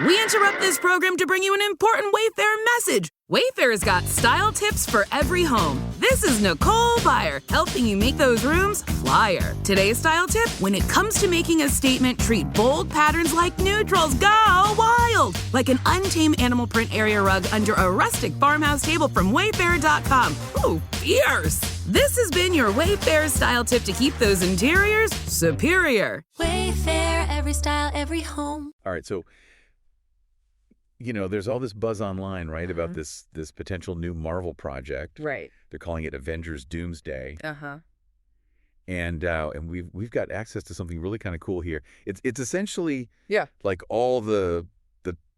We interrupt this program to bring you an important Wayfair message. Wayfair's got style tips for every home. This is Nicole Byer, helping you make those rooms flyer. Today's style tip: when it comes to making a statement, treat bold patterns like neutrals. Go wild! Like an untamed animal print area rug under a rustic farmhouse table from Wayfair.com. Ooh, fierce! This has been your Wayfair style tip to keep those interiors superior. Wayfair, every style, every home. All right, so there's all this buzz online, right, about this potential new Marvel project. Right. They're calling it Avengers Doomsday. Uh-huh. And we've got access to something really kind of cool here. It's essentially Yeah. like all the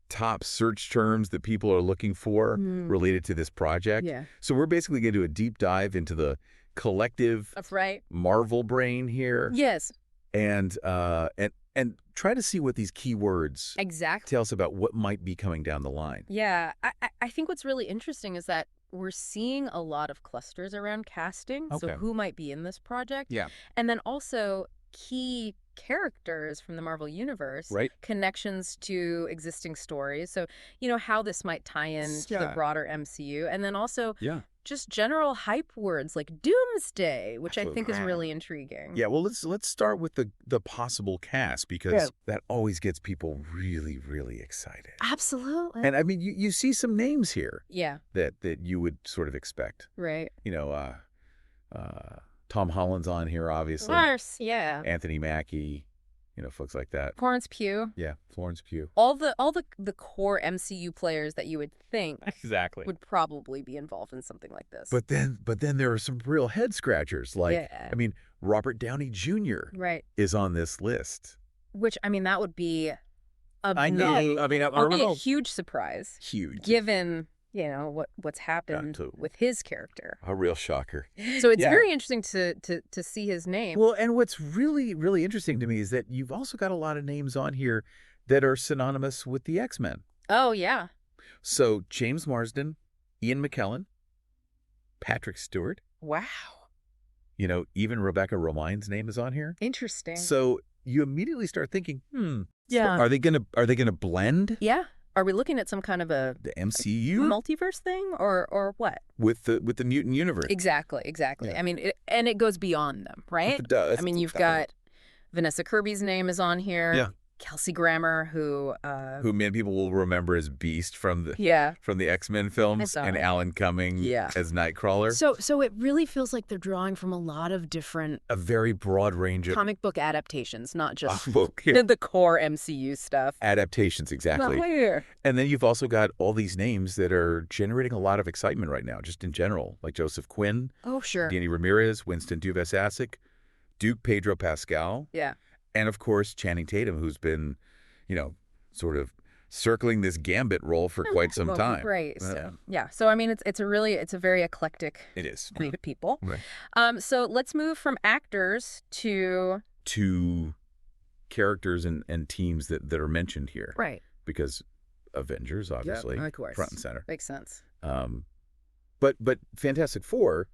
top search terms that people are looking for related to this project. Yeah. So we're basically going to do a deep dive into the collective That's right. Marvel brain here. Yes. And try to see what these keywords Exactly. tell us about what might be coming down the line. Yeah. I think what's really interesting is that we're seeing a lot of clusters around casting. Okay. So who might be in this project? Yeah. And then also key characters from the Marvel Universe. Right. Connections to existing stories. So, how this might tie in to the broader MCU. And then also just general hype words like Doomsday, which I think is really intriguing. Yeah, well, let's start with the possible cast, because that always gets people really, really excited. Absolutely. And I mean, you see some names here. Yeah. That you would sort of expect. Right. Tom Holland's on here, obviously. Of course. Yeah. Anthony Mackie, folks like that. Florence Pugh. Yeah, Florence Pugh. All the core MCU players that you would think Exactly would probably be involved in something like this. But then there are some real head scratchers. Like, Yeah. I mean, Robert Downey Jr. Right. is on this list. Which, that would be I know. I mean, a huge surprise. Huge. Given, what's happened with his character. A real shocker. So it's very interesting to see his name. Well, and what's really, really interesting to me is that you've also got a lot of names on here that are synonymous with the X-Men. Oh, yeah. So James Marsden, Ian McKellen, Patrick Stewart. Wow. Even Rebecca Romijn's name is on here. Interesting. So you immediately start thinking, Yeah. are they gonna blend? Yeah. Are we looking at some kind of a The MCU multiverse thing or what? with the mutant universe? Exactly. Yeah. I mean, it goes beyond them, right? It does. I mean, you've got Vanessa Kirby's name is on here. Yeah. Kelsey Grammer, who many people will remember as Beast from the X-Men films, and Alan Cumming as Nightcrawler. So it really feels like they're drawing from a lot of different a very broad range of comic book adaptations, not just yeah. the core MCU stuff. Adaptations, exactly. Not here. And then you've also got all these names that are generating a lot of excitement right now, just in general, like Joseph Quinn, Oh, sure. Danny Ramirez, Winston Duvasacic, Duke Pedro Pascal, Yeah. and of course Channing Tatum, who's been, sort of circling this Gambit role for quite some time. Right. So I mean, it's a very eclectic It is. group of people. Right. So let's move from actors to characters and teams that are mentioned here. right. Because Avengers, obviously, of course. front and center. Makes sense. But Fantastic Four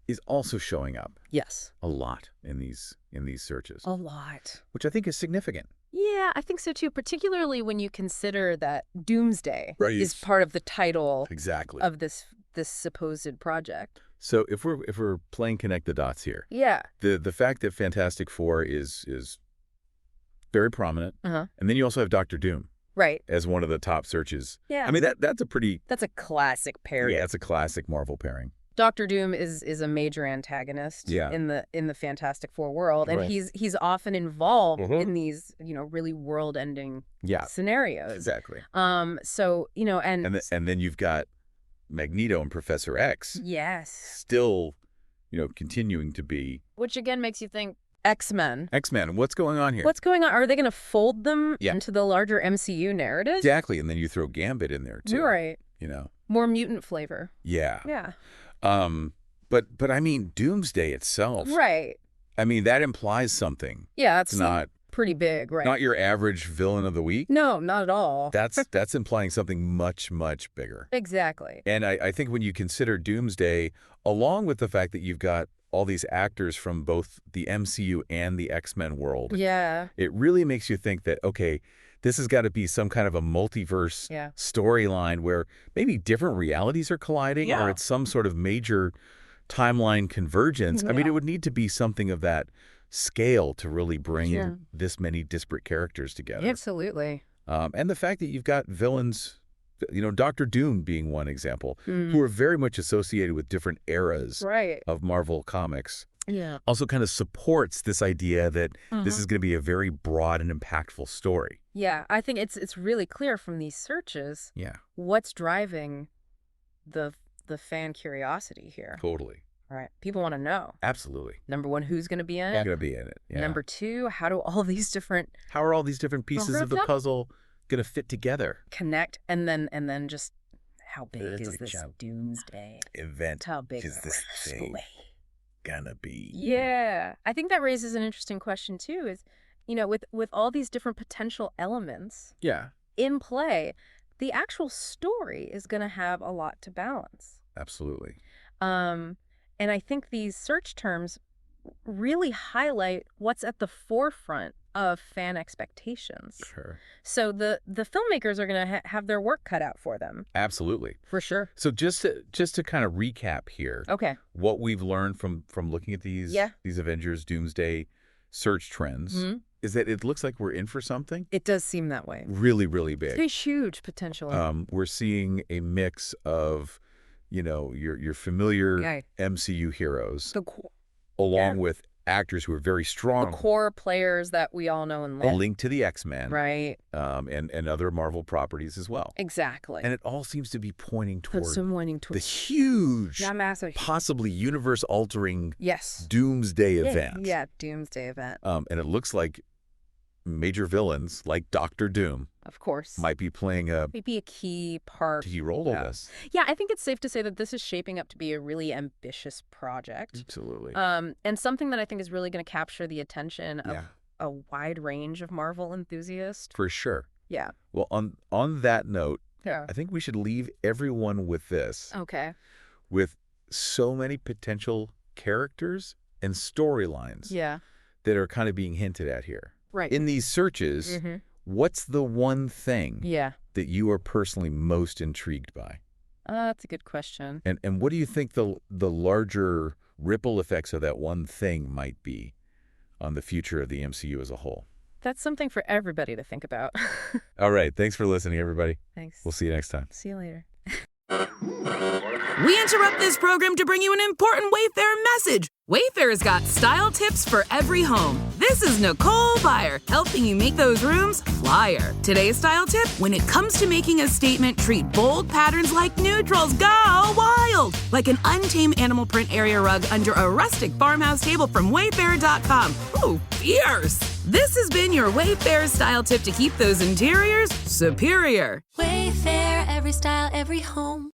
is also showing up Yes. a lot in these searches, A lot. which I think is significant. Yeah, I think so too, particularly when you consider that Doomsday Right. is part of the title Exactly. of this supposed project. So if we're playing connect the dots here, Yeah. the fact that Fantastic Four is very prominent, Uh-huh. and then you also have Doctor Doom Right. as one of the top searches. Yeah. I mean that's a pretty That's a classic pairing. that's a classic Marvel pairing. Doctor Doom is a major antagonist in the Fantastic Four world, and Right. he's often involved Mhm. in these really world-ending Yeah, scenarios. exactly. So And then you've got Magneto and Professor X yes, still, continuing to be which again makes you think X-Men. X-Men. What's going on here? What's going on? Are they going to fold them Yeah. into the larger MCU narrative? Exactly, and then you throw Gambit in there too. Right. More mutant flavor. Yeah. Yeah. But I mean, Doomsday itself. Right. I mean, that implies something. Yeah, It's not pretty big, right? not your average villain of the week. No, not at all. That's implying something much, much bigger. Exactly. And I think when you consider Doomsday, along with the fact that you've got all these actors from both the MCU and the X-Men world, Yeah. it really makes you think that, okay, this has got to be some kind of a multiverse storyline where maybe different realities are colliding or it's some sort of major timeline convergence. I mean, it would need to be something of that scale to really bring this many disparate characters together. Absolutely. And the fact that you've got villains, you know, Dr. Doom being one example, who are very much associated with different eras of Marvel Comics. Yeah. Also kind of supports this idea that this is going to be a very broad and impactful story. Yeah, I think it's really clear from these searches what's driving the fan curiosity here. Totally. Right. People want to know. Absolutely. Number one, who's going to be in it? Who's going to be in it? Yeah. Number two, how are all these different pieces of the puzzle going to fit together? Connect, and then just how big is this Doomsday event? How big is this thing gonna be? Yeah, I think that raises an interesting question too. Is, you know, with all these different potential elements in play, the actual story is going to have a lot to balance. Absolutely. And I think these search terms really highlight what's at the forefront of fan expectations. Sure. So the filmmakers are going to have their work cut out for them. Absolutely. For sure. So just to kind of recap here. Okay. What we've learned from looking at these Avengers Doomsday search trends is that it looks like we're in for something. It does seem that way. Really, really big. It's huge potential. We're seeing a mix of, you know, your familiar MCU heroes, along with actors who are very strong. The core players that we all know and love. A link to the X-Men. Right. And other Marvel properties as well. Exactly. And it all seems to be pointing toward the huge, massive, possibly universe-altering yes. Doomsday event. Yeah, Doomsday event. And it looks like major villains like Dr. Doom, of course, might be playing a key part. Key role in this. Yeah, I think it's safe to say that this is shaping up to be a really ambitious project. Absolutely. And something that I think is really going to capture the attention of a wide range of Marvel enthusiasts. For sure. Yeah. Well, on that note, I think we should leave everyone with this. Okay. With so many potential characters and storylines that are kind of being hinted at here. Right. In these searches, what's the one thing that you are personally most intrigued by? That's a good question. And what do you think the larger ripple effects of that one thing might be on the future of the MCU as a whole? That's something for everybody to think about. All right. Thanks for listening, everybody. Thanks. We'll see you next time. See you later. We interrupt this program to bring you an important Wayfair message. Wayfair's got style tips for every home. This is Nicole Byer, helping you make those rooms flyer. Today's style tip: when it comes to making a statement, treat bold patterns like neutrals. Go wild! Like an untamed animal print area rug under a rustic farmhouse table from Wayfair.com. Ooh, fierce! This has been your Wayfair style tip to keep those interiors superior. Wayfair, every style, every home.